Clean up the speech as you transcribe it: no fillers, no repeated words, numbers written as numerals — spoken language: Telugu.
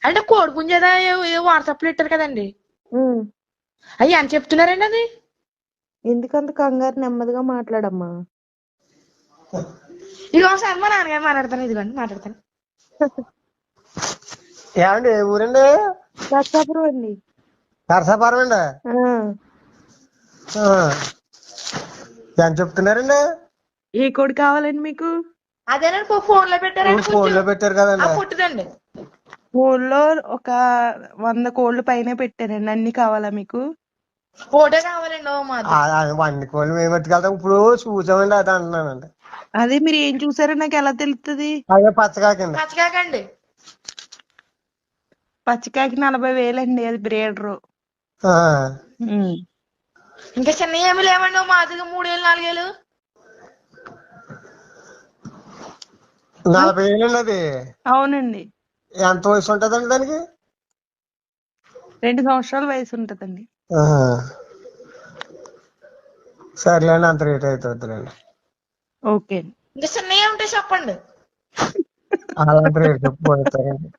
అంటే కోడిపుంజేదా వాట్సాప్ లో ఇట్టారు కదండి. అయ్యి అని చెప్తున్నారండి అది. ఎందుకంత కంగారు, నెమ్మదిగా మాట్లాడమ్మా. ఇక ఒకసారి మా నాన్నగారు మాట్లాడతాను, ఇదిగోండి మాట్లాడతాను. ఏమండి ఏ ఊరండి? నర్సాపురం అండి. నరసాపురం అండి. ఎంత చెప్తున్నారండి? ఏ కోడి కావాలండి మీకు? అదేనండి ఫోన్ లో పెట్టారండి. ఫోన్ లో పెట్టారు కదండి. పుట్టిదండి. ఊళ్ళో ఒక 100 కోళ్ళు పైన పెట్టారండి. అన్ని కావాలా మీకు? ఫోటో కావాలండి. వండి కోళ్ళు మేము పట్టుకెళ్తాం. ఇప్పుడు చూసామండి, అది అంటున్నానండి. అదే మీరు ఏం చూసారో నాకు ఎలా తెలుస్తుంది? అదే పచ్చకాకండి. పచ్చకాకండి. పచ్చికాకి 40,000 అండి. అది బ్రీడరు. ఇంకా చిన్న ఏమి లేవండి. మాదిగా 3,000 4,000. 40,000 అది. అవునండి. ఎంత వయసు ఉంటదండి దానికి? 2 సంవత్సరాల వయసు ఉంటదండి. సర్లేండి, అంత రేట్ అవుతుందిలేండి. ఓకే. ఇంకా చిన్న ఏముంటే చెప్పండి. అలాంటి రేట్ చెప్పిపోతారండి.